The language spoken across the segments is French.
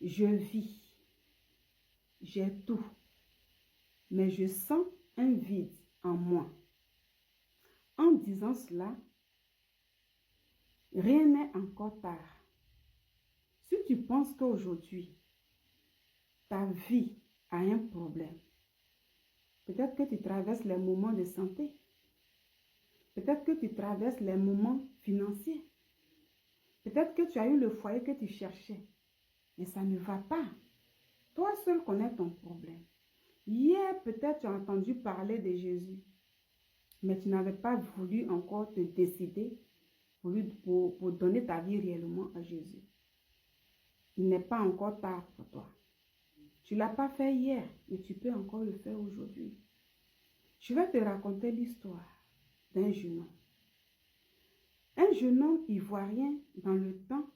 je vis, j'ai tout, mais je sens un vide en moi. En disant cela, rien n'est encore tard. Si tu penses qu'aujourd'hui, ta vie a un problème, peut-être que tu traverses les moments de santé, peut-être que tu traverses les moments financiers, peut-être que tu as eu le foyer que tu cherchais, mais ça ne va pas. Toi seul connais ton problème. Hier, peut-être tu as entendu parler de Jésus, mais tu n'avais pas voulu encore te décider pour donner ta vie réellement à Jésus. Il n'est pas encore tard pour toi. Tu ne l'as pas fait hier, mais tu peux encore le faire aujourd'hui. Je vais te raconter l'histoire d'un jeune homme. Un jeune homme ivoirien dans le temps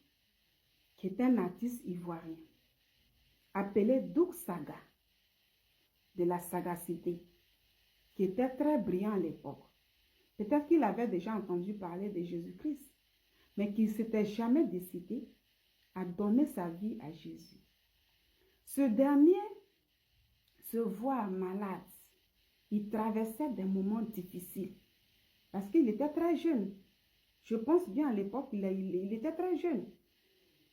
qui est un artiste ivoirien, appelé Doug Saga, de la sagacité, qui était très brillant à l'époque. Peut-être qu'il avait déjà entendu parler de Jésus-Christ, mais qu'il ne s'était jamais décidé à donner sa vie à Jésus. Ce dernier se voit malade. Il traversait des moments difficiles parce qu'il était très jeune. Je pense bien à l'époque, il était très jeune.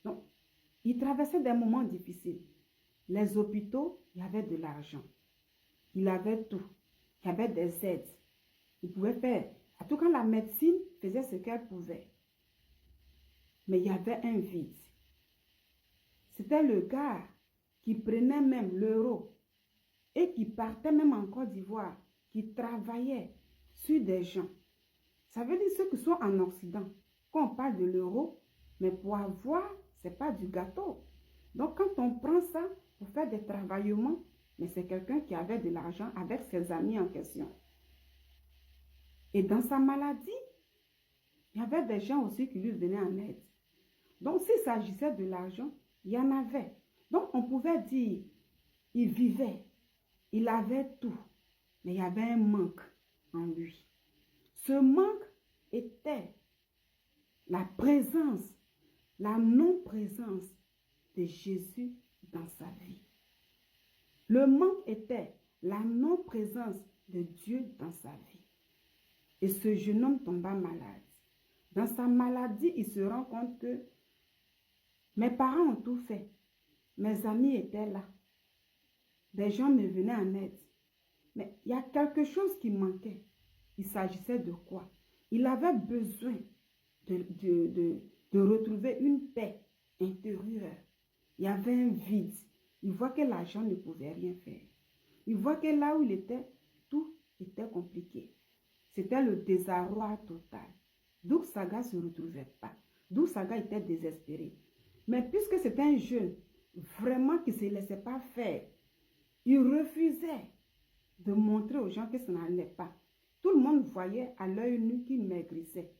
Donc, il traversait des moments difficiles. Les hôpitaux, il y avait de l'argent. Il avait tout. Il y avait des aides. Il pouvait faire. En tout cas, la médecine faisait ce qu'elle pouvait. Mais il y avait un vide. C'était le gars qui prenait même l'euro et qui partait même en Côte d'Ivoire, qui travaillait sur des gens. Ça veut dire ceux qui sont en Occident. Quand on parle de l'euro, mais pour avoir, ce n'est pas du gâteau. Donc quand on prend ça pour faire des travaillements, mais c'est quelqu'un qui avait de l'argent avec ses amis en question. Et dans sa maladie, il y avait des gens aussi qui lui venaient en aide. Donc s'il s'agissait de l'argent, il y en avait. Donc on pouvait dire, il vivait, il avait tout, mais il y avait un manque en lui. Ce manque était la présence, la non-présence de Jésus dans sa vie. Le manque était la non-présence de Dieu dans sa vie. Et ce jeune homme tomba malade. Dans sa maladie, il se rend compte que mes parents ont tout fait. Mes amis étaient là. Des gens me venaient en aide. Mais il y a quelque chose qui manquait. Il s'agissait de quoi? Il avait besoin de retrouver une paix intérieure. Il y avait un vide. Il voit que l'argent ne pouvait rien faire. Il voit que là où il était, tout était compliqué. C'était le désarroi total. Doug Saga ne se retrouvait pas. Doug Saga était désespéré. Mais puisque c'était un jeune, vraiment qui ne se laissait pas faire, il refusait de montrer aux gens que ça n'allait pas. Tout le monde voyait à l'œil nu qu'il maigrissait.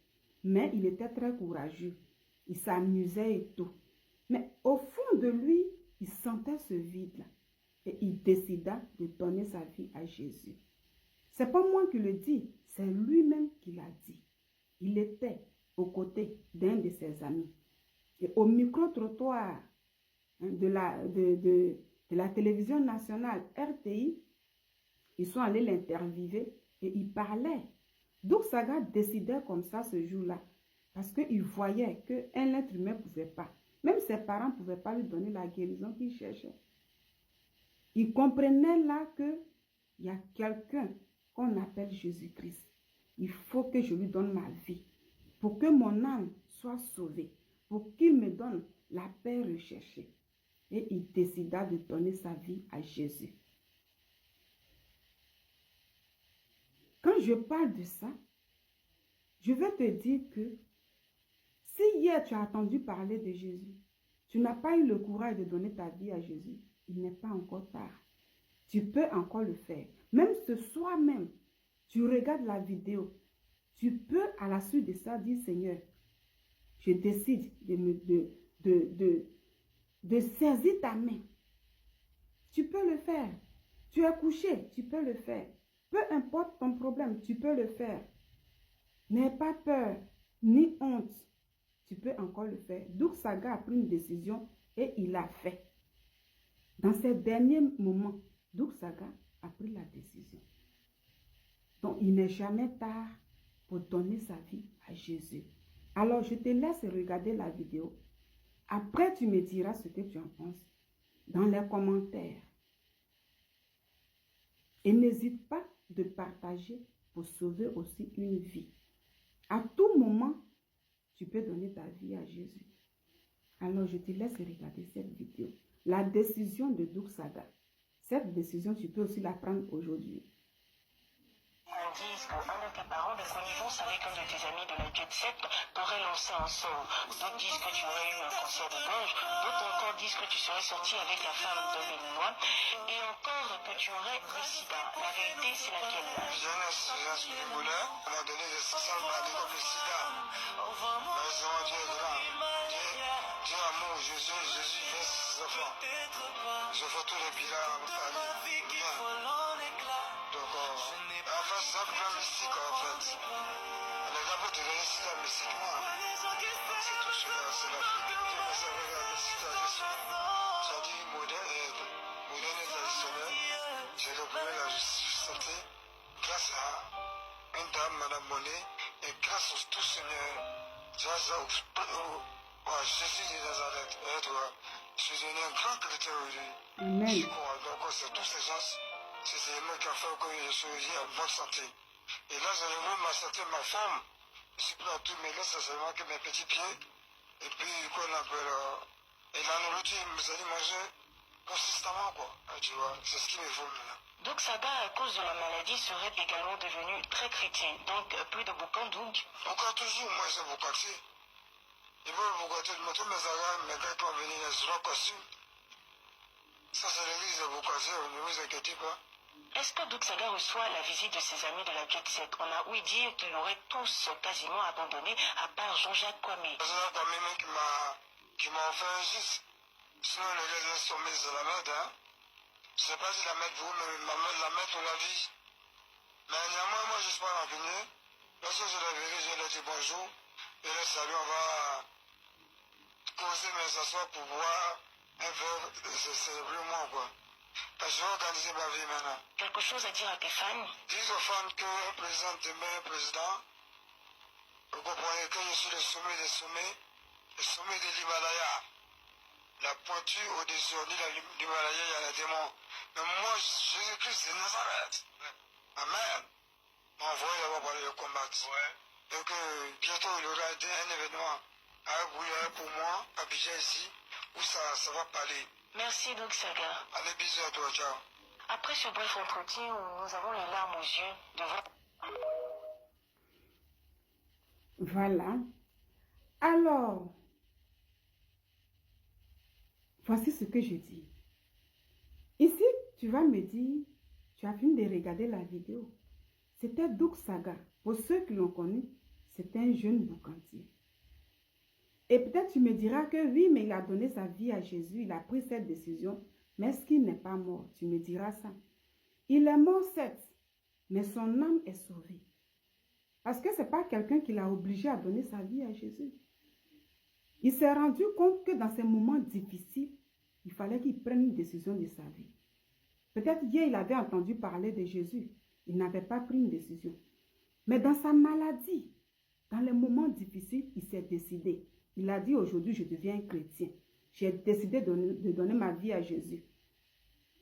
Mais il était très courageux. Il s'amusait et tout. Mais au fond de lui, il sentait ce vide-là. Et il décida de donner sa vie à Jésus. Ce n'est pas moi qui le dis, c'est lui-même qui l'a dit. Il était aux côtés d'un de ses amis. Et au micro-trottoir de la télévision nationale RTI, ils sont allés l'interviewer et ils parlaient. Doug Saga décidait comme ça ce jour-là parce qu'il voyait qu'un être humain ne pouvait pas. Même ses parents ne pouvaient pas lui donner la guérison qu'il cherchait. Il comprenait là qu'il y a quelqu'un qu'on appelle Jésus-Christ. Il faut que je lui donne ma vie pour que mon âme soit sauvée, pour qu'il me donne la paix recherchée. Et il décida de donner sa vie à Jésus. Quand je parle de ça, je vais te dire que si hier tu as entendu parler de Jésus, tu n'as pas eu le courage de donner ta vie à Jésus, il n'est pas encore tard. Tu peux encore le faire. Même ce soir même, tu regardes la vidéo. Tu peux à la suite de ça dire, Seigneur, je décide de saisir ta main. Tu peux le faire. Tu es couché, tu peux le faire. Peu importe ton problème, tu peux le faire. N'aie pas peur, ni honte. Tu peux encore le faire. Doug Saga a pris une décision et il l'a fait. Dans ces derniers moments, Doug Saga a pris la décision. Donc, il n'est jamais tard pour donner sa vie à Jésus. Alors, je te laisse regarder la vidéo. Après, tu me diras ce que tu en penses dans les commentaires. Et n'hésite pas de partager pour sauver aussi une vie. À tout moment, tu peux donner ta vie à Jésus. Alors, je te laisse regarder cette vidéo. La décision de Doug Saga. Cette décision, tu peux aussi la prendre aujourd'hui. Disent qu'un de tes parents de connivence avec un de tes amis de la Jet Set t'aurait lancé un sort. D'autres disent que tu aurais eu un cancer de gorge. D'autres encore disent que tu serais sorti avec la femme d'un Béninois. Et encore que tu aurais le sida. La vérité, c'est laquelle? J'ai un association de boulot. On m'a donné des maladies comme le sida. Mais c'est Dieu est grand. Dieu amour, Jésus fait ses enfants. Je fais tous les bilans à Paris. Bien. Donc, enfin, c'est un plan mystique en fait. On est d'abord de donner le sida mystiquement. C'est tout cela, c'est l'Afrique. Je me suis avec la mystique à Jésus. Ça dit moderne et traditionnel. J'ai retrouvé la santé grâce à une dame, Madame Monet, et grâce au tout Seigneur, grâce à Jésus de Nazareth. Et toi, je suis devenu un grand chrétien aujourd'hui. Amen. Donc, c'est tous ces gens, c'est ces éléments qui ont fait que je suis aujourd'hui en bonne santé. Et là, j'ai revu ma santé, ma forme. Je suis plus à tout, mais là, c'est seulement que mes petits pieds. Et puis, qu'on appelle. Et la nourriture, il me dit manger consistamment, quoi. Tu vois, c'est ce qu'il me faut maintenant. Donc Saga, à cause de la maladie, serait également devenu très chrétien. Donc plus de boucan, donc. Encore toujours, moi, c'est boucantier. Il veut boucantier, je me trouve mes amis, mes gars qui vont venir, ils seront costumes. Ça, c'est l'église de boucantier, ne vous inquiétez pas. Est-ce que Doug Saga reçoit la visite de ses amis de la Jet Set? On a ouï dire qu'ils l'auraient tous quasiment abandonné, à part Jean-Jacques Kwame. C'est Jean-Jacques Kwame qui m'a offert un geste. Sinon, les gars sont mis de la mettre, hein. Je ne sais pas si la mettre pour vous, mais la mettre pour la vie. Mais néanmoins, moi, je ne suis pas rancunier. Lorsque je la verrai, je leur dis bonjour. Et le salut, on va causer, mais s'asseoir pour boire un verre, c'est célébrer moi, quoi. Parce que je vais organiser ma vie maintenant. Quelque chose à dire à tes fans? Dis aux fans qu'un président demeure un président. Vous comprenez que je suis le sommet des sommets, le sommet de l'Himalaya. La pointure au-dessus, on dit l'Himalaya, il y a les démons. Mais moi, Jésus-Christ de Nazareth. Amen. M'a envoyé là-bas pour aller le combattre. Ouais. Donc, bientôt, il y aura un événement à Bouillard pour moi, à Abidjan ici, où ça va parler. Merci Doug Saga. Allez, bisous à toi, ciao. Après ce bref entretien où nous avons les larmes aux yeux devant... Voilà. Alors, voici ce que je dis. Ici, tu vas me dire, tu as fini de regarder la vidéo. C'était Doug Saga. Pour ceux qui l'ont connu, c'était un jeune boucantier. Et peut-être tu me diras que oui, mais il a donné sa vie à Jésus, il a pris cette décision. Mais est-ce qu'il n'est pas mort? Tu me diras ça. Il est mort, certes, mais son âme est sauvée. Parce que ce n'est pas quelqu'un qui l'a obligé à donner sa vie à Jésus. Il s'est rendu compte que dans ces moments difficiles, il fallait qu'il prenne une décision de sa vie. Peut-être hier, il avait entendu parler de Jésus. Il n'avait pas pris une décision. Mais dans sa maladie, dans les moments difficiles, il s'est décidé. Il a dit aujourd'hui, je deviens chrétien. J'ai décidé de donner ma vie à Jésus.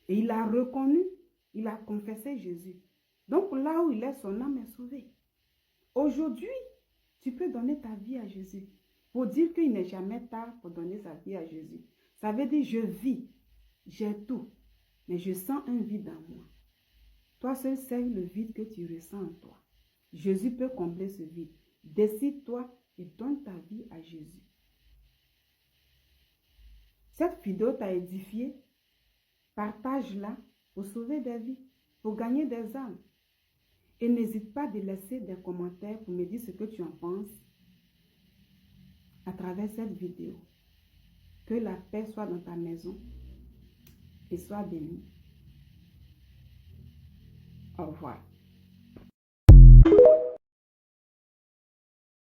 Et il a reconnu, il a confessé Jésus. Donc là où il est, son âme est sauvée. Aujourd'hui, tu peux donner ta vie à Jésus. Pour dire qu'il n'est jamais tard pour donner sa vie à Jésus. Ça veut dire, je vis, j'ai tout, mais je sens un vide en moi. Toi seul sais le vide que tu ressens en toi. Jésus peut combler ce vide. Décide-toi et donne ta vie à Jésus. Cette vidéo t'a édifié. Partage-la pour sauver des vies, pour gagner des âmes. Et n'hésite pas de laisser des commentaires pour me dire ce que tu en penses à travers cette vidéo. Que la paix soit dans ta maison et sois bénie. Au revoir.